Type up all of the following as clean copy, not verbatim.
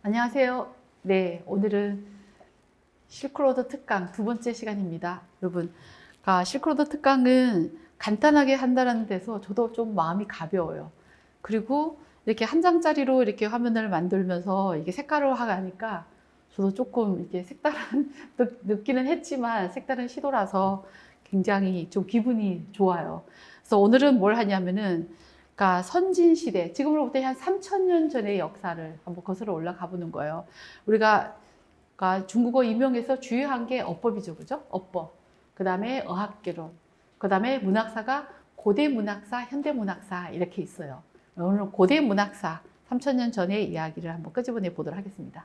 안녕하세요. 네, 오늘은 실크로드 특강 두 번째 시간입니다. 여러분, 실크로드 특강은 간단하게 한다는 데서 저도 좀 마음이 가벼워요. 그리고 이렇게 한 장짜리로 이렇게 화면을 만들면서 이게 색깔로 하니까 저도 조금 이렇게 색다른 느끼는 했지만 색다른 시도라서 굉장히 좀 기분이 좋아요. 그래서 오늘은 뭘 하냐면은 선진 시대, 지금으로부터 한 3,000년 전의 역사를 한번 거슬러 올라가 보는 거예요. 우리가 중국어 임용에서 주요한 게 어법이죠, 그죠? 어법. 그 다음에 어학개론. 그 다음에 문학사가 고대 문학사, 현대 문학사 이렇게 있어요. 오늘 고대 문학사 3,000년 전의 이야기를 한번 끄집어내 보도록 하겠습니다.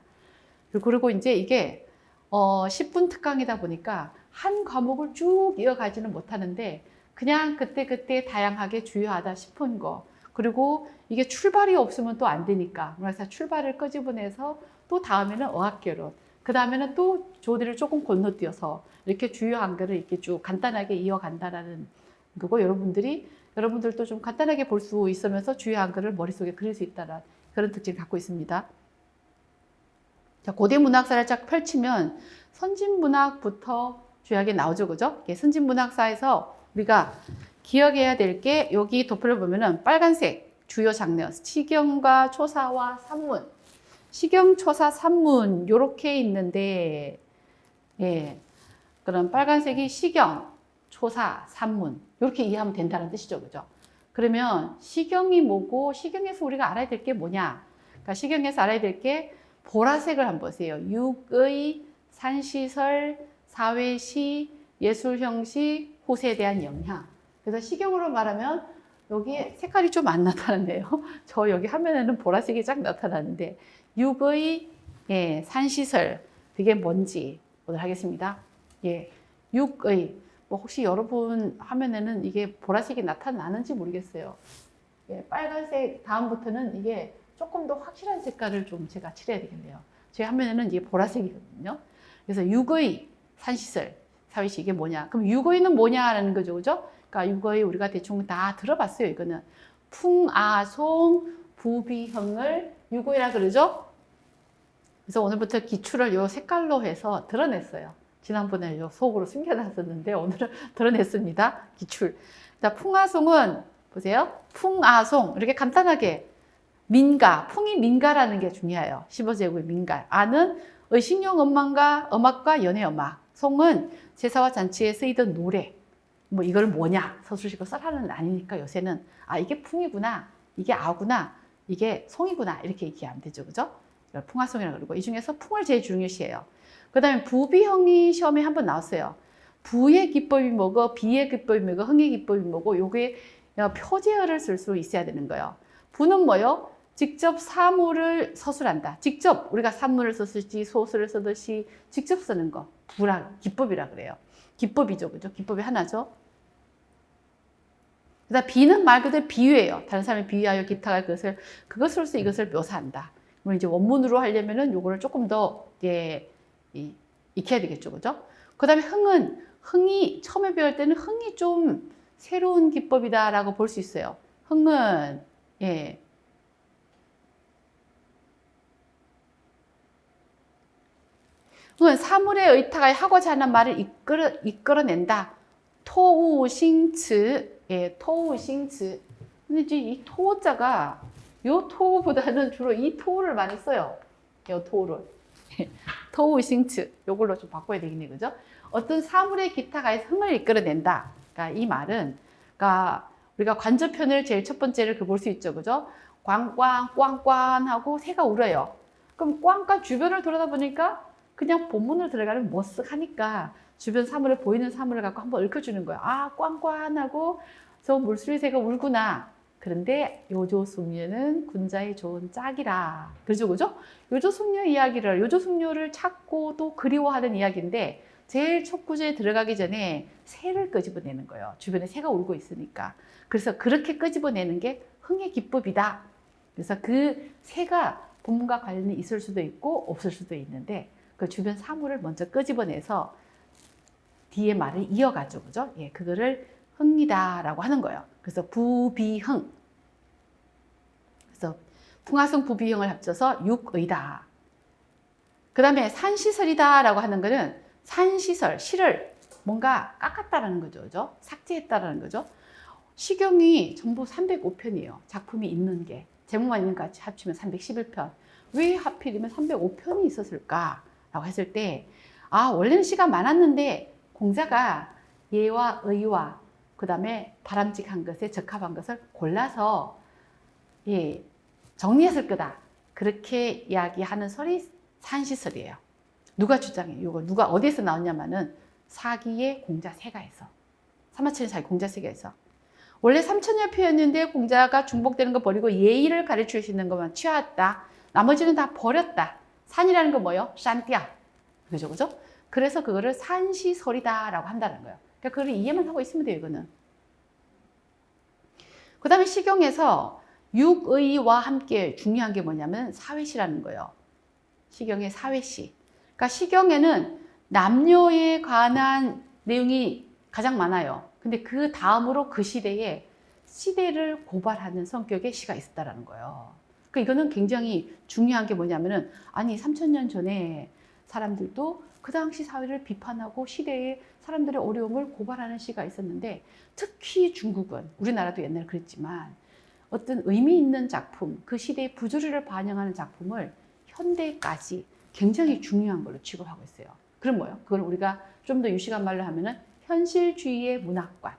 그리고 이제 이게 10분 특강이다 보니까 한 과목을 쭉 이어가지는 못하는데 그냥 그때그때 다양하게 주요하다 싶은 거, 그리고 이게 출발이 없으면 또 안 되니까 그래서 출발을 끄집어내서 또 다음에는 어학개론, 그 다음에는 또 조디를 조금 건너뛰어서 이렇게 주요한 거를 이렇게 쭉 간단하게 이어간다라는 거고, 여러분들도 좀 간단하게 볼 수 있으면서 주요한 거를 머릿속에 그릴 수 있다는 그런 특징을 갖고 있습니다. 자, 고대 문학사를 쫙 펼치면 선진문학부터 주요하게 나오죠, 그죠? 선진문학사에서 우리가 기억해야 될 게, 여기 도표를 보면은 빨간색 주요 장르, 시경과 초사와 산문, 시경, 초사, 산문 요렇게 있는데, 예, 그럼 빨간색이 시경, 초사, 산문 이렇게 이해하면 된다는 뜻이죠, 그죠? 그러면 시경이 뭐고, 시경에서 우리가 알아야 될 게 뭐냐? 그러니까 시경에서 알아야 될 게 보라색을 한번 보세요. 육의, 산시설, 사회시, 예술형식, 호세에 대한 영향. 그래서 시경으로 말하면 여기 색깔이 좀 안 나타나네요. 저 여기 화면에는 보라색이 쫙 나타나는데, 육의, 산시설, 그게 뭔지 오늘 하겠습니다. 육의, 뭐 혹시 여러분 화면에는 이게 보라색이 나타나는지 모르겠어요. 빨간색 다음부터는 이게 조금 더 확실한 색깔을 좀 제가 칠해야 되겠네요. 제 화면에는 이게 보라색이거든요. 그래서 육의, 산시설, 사회시, 이게 뭐냐? 그럼 육의는 뭐냐라는 거죠, 그죠? 그러니까 육의 우리가 대충 다 들어봤어요. 이거는 풍아송, 부비형을 육의라 그러죠. 그래서 오늘부터 기출을 요 색깔로 해서 드러냈어요. 지난번에 요 속으로 숨겨놨었는데 오늘은 드러냈습니다. 기출. 자, 풍아송은 보세요. 풍아송 이렇게 간단하게 민가, 풍이 민가라는 게 중요해요. 15제국의 민가. 아는 의식용 음악과 연애음악. 송은 제사와 잔치에 쓰이던 노래. 뭐 이걸 뭐냐? 서술식으로 써라는 아니니까 요새는 이게 풍이구나, 이게 아구나, 이게 송이구나 이렇게 얘기하면 되죠, 그죠? 풍화송이라고 그러고, 이 중에서 풍을 제일 중요시해요. 그 다음에 부비형이 시험에 한번 나왔어요. 부의 기법이 뭐고, 비의 기법이 뭐고, 흥의 기법이 뭐고, 요게 표제어를 쓸 수 있어야 되는 거예요. 부는 뭐요? 직접 사물을 서술한다. 직접 우리가 산문을 썼을지 소설을 쓰듯이 직접 쓰는 거, 기법이라 그래요. 기법이죠, 그죠? 기법이 하나죠. 그다음 비는 말 그대로 비유예요. 다른 사람이 비유하여 기타가 그것으로서 이것을 묘사한다. 그럼 이제 원문으로 하려면은 요거를 조금 더 익혀야 되겠죠, 그죠? 그다음에 흥이 처음에 배울 때는 흥이 좀 새로운 기법이다라고 볼 수 있어요. 흥은 흥은 사물의 의타가 하고자 하는 말을 이끌어낸다. 토우싱츠, 토우싱츠. 근데 이제 이 토자가 요 토보다는 주로 이 토를 많이 써요. 요 토를. 토우싱츠. 요걸로 좀 바꿔야 되겠네, 그죠? 어떤 사물의 기타가 흥을 이끌어낸다. 그러니까 이 말은, 그러니까 우리가 관저편을 제일 첫 번째를 볼 수 있죠, 그죠? 꽝꽝, 꽝꽝 하고 새가 울어요. 그럼 꽝꽝 주변을 돌아다 보니까 그냥 본문으로 들어가면 머쓱하니까 주변 사물을, 보이는 사물을 갖고 한번 읊어주는 거야. 꽝꽝하고 저 물수리새가 울구나. 그런데 요조숙녀는 군자의 좋은 짝이라. 그죠, 그죠? 요조숙녀를 찾고 또 그리워하는 이야기인데, 제일 첫 구절에 들어가기 전에 새를 끄집어내는 거예요. 주변에 새가 울고 있으니까. 그래서 그렇게 끄집어내는 게 흥의 기법이다. 그래서 그 새가 본문과 관련이 있을 수도 있고 없을 수도 있는데, 그 주변 사물을 먼저 끄집어내서 뒤에 말을 이어가죠, 그죠? 그거를 흥이다라고 하는 거예요. 그래서 부비흥. 그래서 풍화성 부비흥을 합쳐서 육의다. 그 다음에 산시설이다라고 하는 거는 산시설, 시를 뭔가 깎았다라는 거죠. 그죠? 삭제했다라는 거죠. 시경이 전부 305편이에요. 작품이 있는 게. 제목만 있는 거 같이 합치면 311편. 왜 하필이면 305편이 있었을까라고 했을 때, 아, 원래는 시가 많았는데 공자가 예와 의와 그 다음에 바람직한 것에 적합한 것을 골라서 예, 정리했을 거다. 그렇게 이야기하는 설이 산시설이에요. 누가 주장해요? 이거 누가 어디에서 나왔냐면은 사기의 공자세가에서, 사마천사의 공자세가에서. 원래 3천여 표였는데 공자가 중복되는 거 버리고 예의를 가르쳐 주시는 것만 취하였다. 나머지는 다 버렸다. 산이라는 건 뭐예요? 산띠야. 그죠, 그죠? 그래서 그거를 산시설이다라고 한다는 거예요. 그러니까 그걸 이해만 하고 있으면 돼요, 이거는. 그 다음에 시경에서 육의와 함께 중요한 게 뭐냐면 사회시라는 거예요. 시경의 사회시. 그러니까 시경에는 남녀에 관한 내용이 가장 많아요. 근데 그 다음으로 그 시대를 고발하는 성격의 시가 있었다라는 거예요. 그러니까 이거는 굉장히 중요한 게 뭐냐면은, 아니 3000년 전에 사람들도 그 당시 사회를 비판하고 시대의 사람들의 어려움을 고발하는 시가 있었는데, 특히 중국은, 우리나라도 옛날에 그랬지만 어떤 의미 있는 작품, 그 시대의 부조리를 반영하는 작품을 현대까지 굉장히 중요한 걸로 취급하고 있어요. 그럼 뭐예요? 그걸 우리가 좀 더 유식한 말로 하면은 현실주의의 문학관.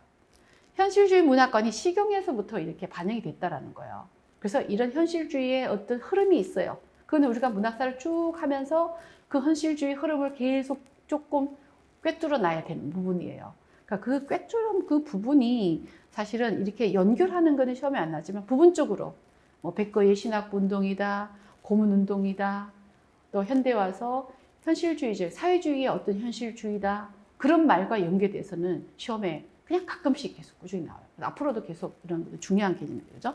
현실주의 문학관이 시경에서부터 이렇게 반영이 됐다라는 거예요. 그래서 이런 현실주의의 어떤 흐름이 있어요. 그건 우리가 문학사를 쭉 하면서 그 현실주의 흐름을 계속 조금 꿰뚫어 놔야 되는 부분이에요. 그러니까 그 꿰뚫은 그 부분이 사실은 이렇게 연결하는 거는 시험에 안 나지만 부분적으로 뭐 백거의 신학운동이다, 고문운동이다, 또 현대 와서 현실주의적, 사회주의의 어떤 현실주의다, 그런 말과 연계돼서는 시험에 그냥 가끔씩 계속 꾸준히 나와요. 앞으로도 계속 이런 중요한 개념이죠.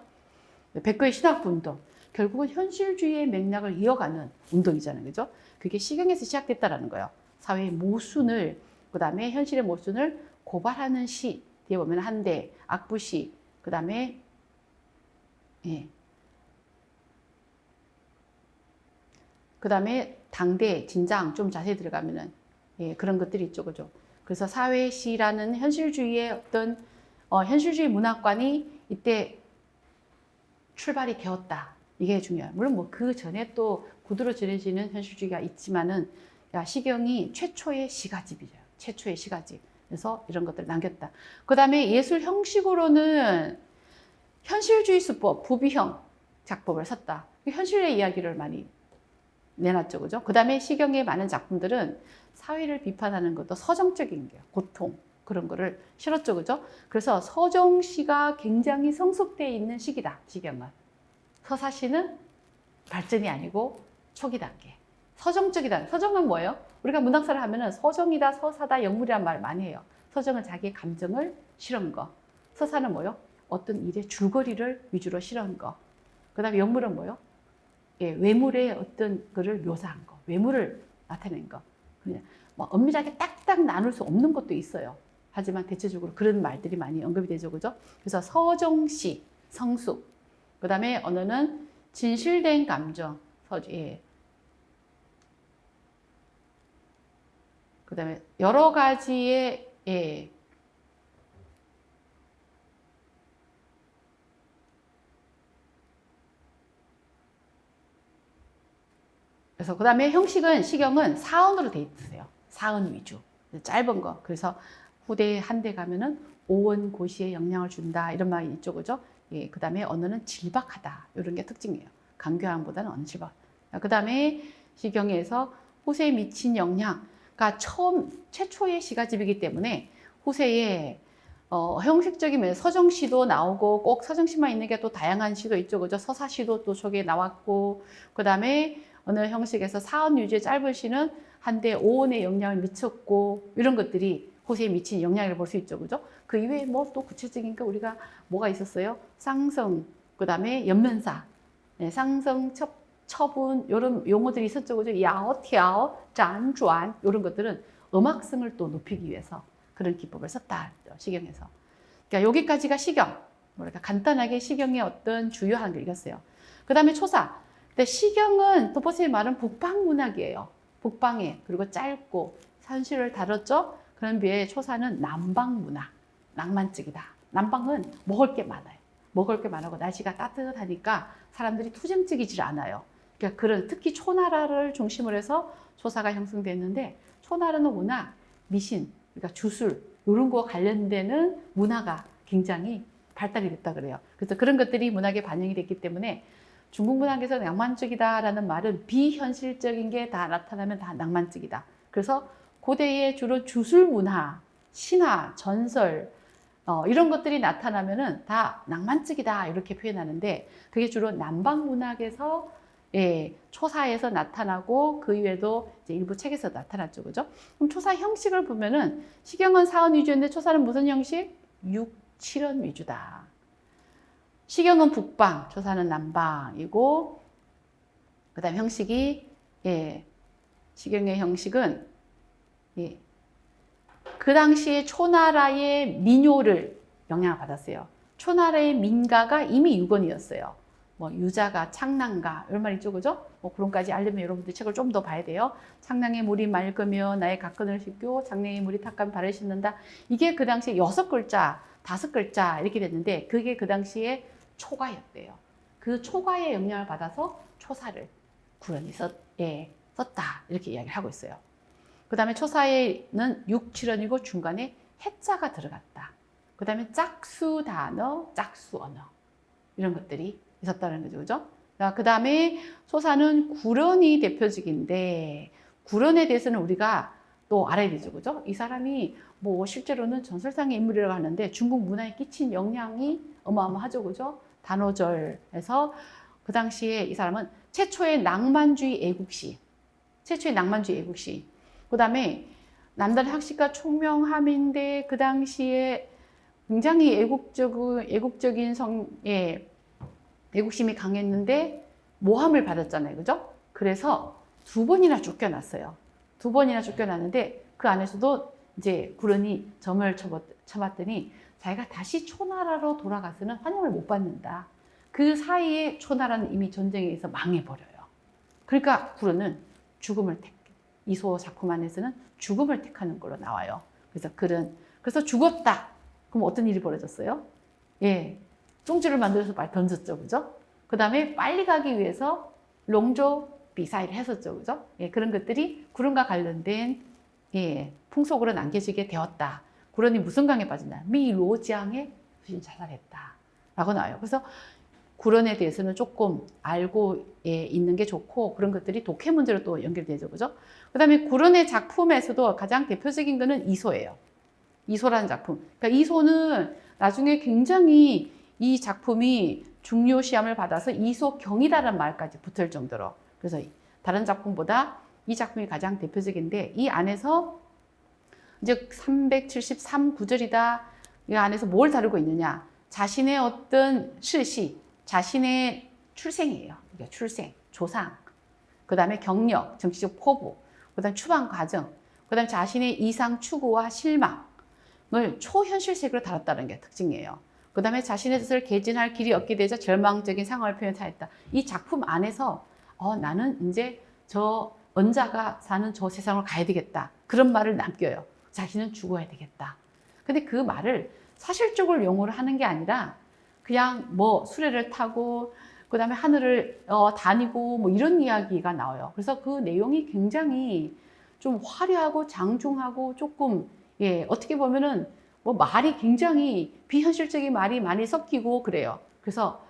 백거의 신학운동, 결국은 현실주의의 맥락을 이어가는 운동이잖아요. 그죠? 그게 시경에서 시작됐다라는 거예요. 사회의 모순을, 그 다음에 현실의 모순을 고발하는 시, 뒤에 보면 한대, 악부시, 그 다음에 예. 그 다음에 당대, 진장 좀 자세히 들어가면은 예, 그런 것들이 있죠. 그죠? 그래서 사회시라는 현실주의의 어떤 현실주의 문학관이 이때 출발이 되었다. 이게 중요해요. 물론 뭐 그 전에 또 구두로 전해지는 현실주의가 있지만은, 야, 시경이 최초의 시가집이죠. 최초의 시가집. 그래서 이런 것들을 남겼다. 그 다음에 예술 형식으로는 현실주의 수법, 부비형 작법을 썼다. 현실의 이야기를 많이 내놨죠. 그죠? 그 다음에 시경의 많은 작품들은 사회를 비판하는 것도 서정적인 게 고통, 그런 거를 실었죠. 그죠? 그래서 서정시가 굉장히 성숙되어 있는 시기다. 시경은. 서사시는 발전이 아니고 초기 단계. 서정적이다. 서정은 뭐예요? 우리가 문학사를 하면은 서정이다, 서사다, 영물이란 말 많이 해요. 서정은 자기의 감정을 실은 거. 서사는 뭐예요? 어떤 일의 줄거리를 위주로 실은 거. 그 다음에 영물은 뭐예요? 예, 외물의 어떤 거를 묘사한 거. 외물을 나타낸 거. 그냥 뭐 엄밀하게 딱딱 나눌 수 없는 것도 있어요. 하지만 대체적으로 그런 말들이 많이 언급이 되죠. 그죠? 그래서 서정시, 성숙. 그 다음에 언어는 진실된 감정. 예. 그 다음에 여러 가지의 예. 그래서 그 다음에 형식은 시경은 사언으로 돼 있어요. 사언 위주. 짧은 거. 그래서 후대 한대 가면은 오원 고시에 영향을 준다. 이런 말이 있죠. 그죠? 예, 그 다음에 언어는 질박하다. 이런 게 특징이에요. 강교함보다는 언어 질박. 그 다음에 시경에서 후세에 미친 영향. 그러니까 최초의 시가집이기 때문에 후세에 형식적인 면에서 서정시도 나오고 꼭 서정시만 있는 게 또 다양한 시도 있죠. 그죠? 서사시도 또 저게 나왔고, 그 다음에 어느 형식에서 사언 유지의 짧은 시는 한대 오원의 영향을 미쳤고, 이런 것들이 호세에 미친 영향을 볼 수 있죠. 그죠? 그 이외에 뭐 또 구체적인 거 우리가 뭐가 있었어요? 쌍성, 그 다음에 연면사, 네, 쌍성, 처분, 이런 용어들이 있었죠. 그죠? 야오, 티아오, 짠, 쭌, 이런 것들은 음악성을 또 높이기 위해서 그런 기법을 썼다. 시경에서. 그러니까 여기까지가 시경. 뭐랄까 간단하게 시경의 어떤 주요한 걸 읽었어요. 그 다음에 초사. 근데 시경은 도포스의 말은 북방 문학이에요. 북방에 그리고 짧고 현실을 다뤘죠. 그런 비에 초사는 남방 문화, 낭만적이다. 남방은 먹을 게 많아요. 먹을 게 많고 날씨가 따뜻하니까 사람들이 투쟁적이질 않아요. 그러니까 그런 특히 초나라를 중심으로 해서 초사가 형성됐는데 초나라는 워낙 미신, 그러니까 주술 이런 거 관련되는 문화가 굉장히 발달이 됐다 그래요. 그래서 그런 것들이 문학에 반영이 됐기 때문에 중국 문학에서 낭만적이다라는 말은 비현실적인 게 다 나타나면 다 낭만적이다. 그래서 고대에 주로 주술 문화, 신화, 전설 이런 것들이 나타나면은 다 낭만적이다 이렇게 표현하는데 그게 주로 남방 문학에서 초사에서 나타나고 그 이외에도 이제 일부 책에서 나타났죠, 그죠? 그럼 초사 형식을 보면은 시경은 사원 위주인데 초사는 무슨 형식? 6, 7원 위주다. 시경은 북방, 초사는 남방이고 그다음 형식이 시경의 형식은 그 당시에 초나라의 민요를 영향을 받았어요. 초나라의 민가가 이미 6원이었어요. 뭐 유자가, 창랑가 이런 말 있죠, 그죠? 뭐 그런까지 알려면 여러분들 책을 좀 더 봐야 돼요. 창랑의 물이 맑으며 나의 각근을 씻고 장래의 물이 탁한 발을 씻는다. 이게 그 당시에 6글자, 5글자 이렇게 됐는데 그게 그 당시에 초가였대요. 그 초가의 영향을 받아서 초사를 구런이 썼다 이렇게 이야기를 하고 있어요. 그 다음에 초사에는 6, 7원이고 중간에 해자가 들어갔다. 그 다음에 짝수 단어, 짝수 언어 이런 것들이 있었다는 거죠. 그죠? 그 다음에 초사는 구런이 대표적인데 구런에 대해서는 우리가 또 알아야 되죠. 그죠? 이 사람이 뭐 실제로는 전설상의 인물이라고 하는데 중국 문화에 끼친 영향이 어마어마하죠. 그죠? 단오절에서 그 당시에 이 사람은 최초의 낭만주의 애국시, 그 다음에 남다른 학식과 총명함인데 그 당시에 굉장히 애국적인 애국심이 강했는데 모함을 받았잖아요. 그죠? 그래서 2번이나 쫓겨났어요. 2번이나 쫓겨났는데 그 안에서도 이제 구런이 점을 쳐봤더니 자기가 다시 초나라로 돌아가서는 환영을 못 받는다. 그 사이에 초나라는 이미 전쟁에 의해서 망해버려요. 그러니까 구런은 죽음을 택해. 이소 작품 안에서는 죽음을 택하는 걸로 나와요. 그래서 죽었다. 그럼 어떤 일이 벌어졌어요? 쫑지를 만들어서 말 던졌죠, 그죠? 그 다음에 빨리 가기 위해서 롱조 비사이를 했었죠, 그죠? 그런 것들이 구런과 관련된 풍속으로 남겨지게 되었다. 구런이 무슨 강에 빠진다? 미로지앙에 자살했다. 라고 나와요. 그래서 구런에 대해서는 조금 알고 있는 게 좋고 그런 것들이 독해 문제로 또 연결되죠, 그죠? 그 다음에 구런의 작품에서도 가장 대표적인 거는 이소예요. 이소라는 작품. 그러니까 이소는 나중에 굉장히 이 작품이 중요시함을 받아서 이소경이다라는 말까지 붙을 정도로. 그래서 다른 작품보다 이 작품이 가장 대표적인데 이 안에서 이제 373구절이다. 이 안에서 뭘 다루고 있느냐? 자신의 어떤 실시, 자신의 출생이에요. 그러니까 출생, 조상, 그 다음에 경력, 정치적 포부, 그 다음에 추방 과정, 그 다음에 자신의 이상 추구와 실망을 초현실색으로 다뤘다는 게 특징이에요. 그 다음에 자신의 뜻을 개진할 길이 없게 되자 절망적인 상황을 표현하였다. 이 작품 안에서 나는 이제 저 언자가 사는 저 세상을 가야 되겠다. 그런 말을 남겨요. 자신은 죽어야 되겠다. 근데 그 말을 사실적으로 용어를 하는 게 아니라 그냥 뭐 수레를 타고 그 다음에 하늘을 다니고 뭐 이런 이야기가 나와요. 그래서 그 내용이 굉장히 좀 화려하고 장중하고 조금 어떻게 보면은 뭐 말이 굉장히 비현실적인 말이 많이 섞이고 그래요. 그래서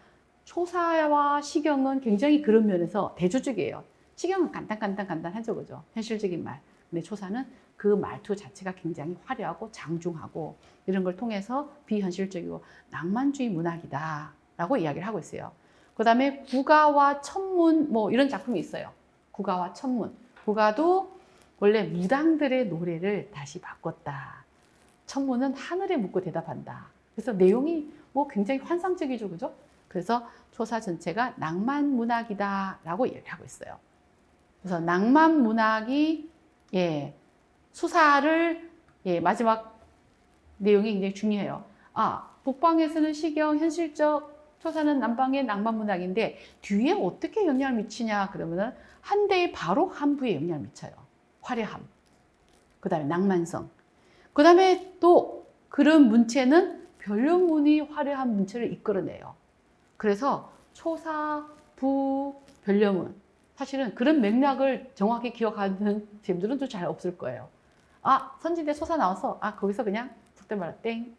초사와 시경은 굉장히 그런 면에서 대조적이에요. 시경은 간단하죠, 그죠? 현실적인 말. 근데 초사는 그 말투 자체가 굉장히 화려하고 장중하고 이런 걸 통해서 비현실적이고 낭만주의 문학이다라고 이야기를 하고 있어요. 그 다음에 국가와 천문 뭐 이런 작품이 있어요. 국가와 천문. 국가도 원래 무당들의 노래를 다시 바꿨다. 천문은 하늘에 묻고 대답한다. 그래서 내용이 뭐 굉장히 환상적이죠, 그죠? 그래서 초사 전체가 낭만 문학이다라고 이야기하고 있어요. 그래서 낭만 문학이 수사를 마지막 내용이 굉장히 중요해요. 북방에서는 시경 현실적 초사는 남방의 낭만문학인데 뒤에 어떻게 영향을 미치냐 그러면은 한대의 바로 한부에 영향을 미쳐요. 화려함, 그 다음에 낭만성, 그 다음에 또 그런 문체는 변려문이 화려한 문체를 이끌어내요. 그래서 초사, 부, 변려문, 사실은 그런 맥락을 정확히 기억하는 쌤들은 좀 잘 없을 거예요. 아, 선지대 초사 나와서 아 거기서 그냥 속된 말로 땡.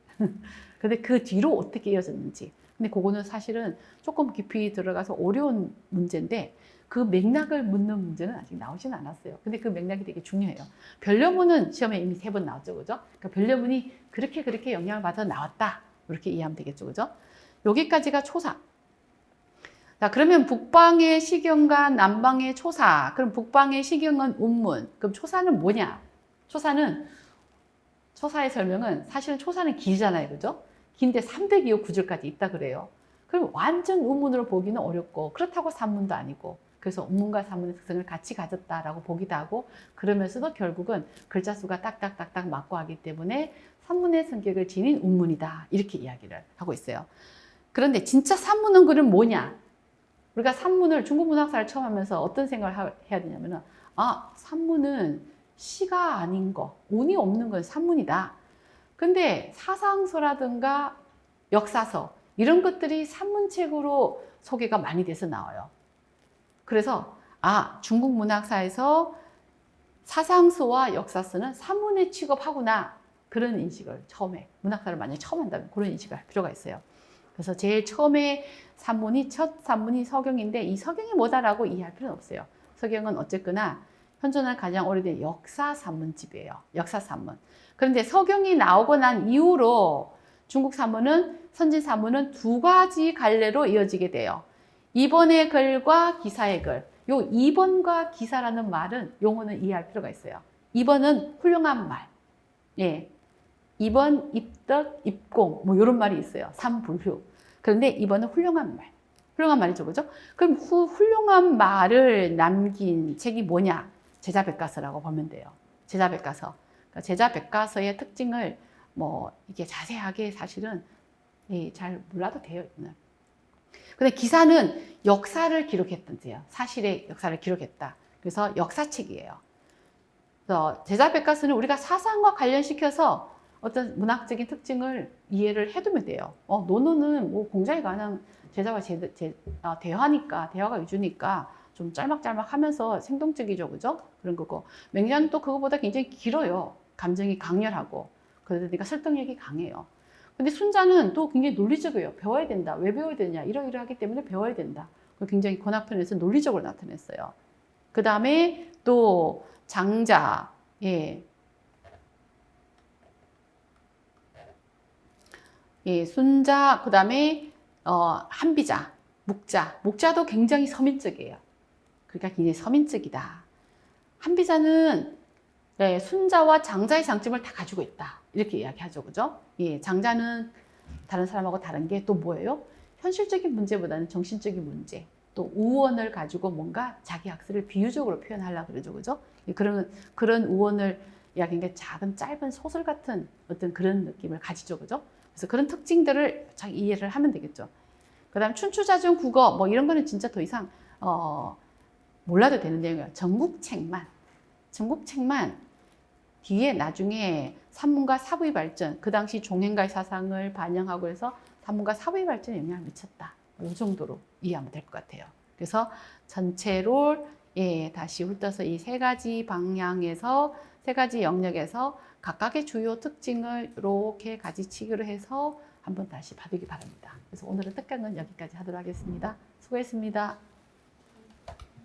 근데 그 뒤로 어떻게 이어졌는지. 근데 그거는 사실은 조금 깊이 들어가서 어려운 문제인데 그 맥락을 묻는 문제는 아직 나오진 않았어요. 근데 그 맥락이 되게 중요해요. 변려문은 시험에 이미 3번 나왔죠, 그죠? 그러니까 변려문이 그렇게 영향을 받아 나왔다. 이렇게 이해하면 되겠죠, 그죠? 여기까지가 초사. 자, 그러면 북방의 시경과 남방의 초사. 그럼 북방의 시경은 운문. 그럼 초사는 뭐냐? 초사의 설명은 사실은 초사는 길잖아요, 그죠? 긴데 300여 구절까지 있다 그래요. 그럼 완전 운문으로 보기는 어렵고 그렇다고 산문도 아니고 그래서 운문과 산문의 특성을 같이 가졌다라고 보기도 하고 그러면서도 결국은 글자 수가 딱딱딱딱 맞고 하기 때문에 산문의 성격을 지닌 운문이다 이렇게 이야기를 하고 있어요. 그런데 진짜 산문은 그럼 뭐냐? 우리가 산문을 중국 문학사를 처음 하면서 어떤 생각을 해야 되냐면은 아, 산문은 시가 아닌 거, 운이 없는 건 산문이다. 근데 사상서라든가 역사서 이런 것들이 산문책으로 소개가 많이 돼서 나와요. 그래서 아, 중국 문학사에서 사상서와 역사서는 산문에 취급하구나. 그런 인식을 처음에 문학사를 만약에 처음 한다면 그런 인식을 할 필요가 있어요. 그래서 제일 처음에 첫 산문이 서경인데 이 서경이 뭐다라고 이해할 필요는 없어요. 서경은 어쨌거나 현존한 가장 오래된 역사 산문집이에요. 역사 산문. 그런데 서경이 나오고 난 이후로 중국 산문은 선진 산문은 두 가지 갈래로 이어지게 돼요. 이번의 글과 기사의 글. 요 이번과 기사라는 말은 용어는 이해할 필요가 있어요. 이번은 훌륭한 말. 예. 이번, 입덕, 입공 뭐 이런 말이 있어요. 삼불휴. 그런데 이번은 훌륭한 말. 훌륭한 말이죠. 그죠? 그럼 훌륭한 말을 남긴 책이 뭐냐? 제자백과서라고 보면 돼요. 제자백과서. 그러니까 제자백과서의 특징을 뭐 이게 자세하게 사실은 잘 몰라도 돼요. 근데 기사는 역사를 기록했던데요. 사실의 역사를 기록했다. 그래서 역사책이에요. 그래서 제자백과서는 우리가 사상과 관련시켜서 어떤 문학적인 특징을 이해를 해두면 돼요. 논어는 뭐 공자에 관한 제자와 대화니까, 대화가 위주니까 좀 짤막짤막 하면서 생동적이죠. 그죠? 그런 거고. 맹자는 또 그거보다 굉장히 길어요. 감정이 강렬하고. 그러니까 설득력이 강해요. 근데 순자는 또 굉장히 논리적이에요. 배워야 된다. 왜 배워야 되냐? 이러이러하기 때문에 배워야 된다. 굉장히 권학편에서 논리적으로 나타냈어요. 그 다음에 또 장자, 예. 예, 순자, 그 다음에 한비자, 묵자도 굉장히 서민적이에요. 그러니까 굉장히 서민적이다. 한비자는 네, 순자와 장자의 장점을 다 가지고 있다. 이렇게 이야기하죠. 그죠? 예, 장자는 다른 사람하고 다른 게 또 뭐예요? 현실적인 문제보다는 정신적인 문제, 또 우원을 가지고 뭔가 자기 학설을 비유적으로 표현하려고 그러죠. 그죠? 예, 그런 우원을 이야기하는 게 작은 짧은 소설 같은 어떤 그런 느낌을 가지죠. 그죠? 그래서 그런 특징들을 잘 이해를 하면 되겠죠. 그 다음 춘추자전 국어 뭐 이런 거는 진짜 더 이상 몰라도 되는 내용이에요. 전국책만 뒤에 나중에 산문과 사부의 발전, 그 당시 종행가의 사상을 반영하고 해서 산문과 사부의 발전에 영향을 미쳤다. 이 정도로 이해하면 될 것 같아요. 그래서 전체로 다시 훑어서 이 3가지 방향에서 3가지 영역에서 각각의 주요 특징을 이렇게 가지치기로 해서 한번 다시 봐두기 바랍니다. 그래서 오늘은 특강은 여기까지 하도록 하겠습니다. 수고했습니다.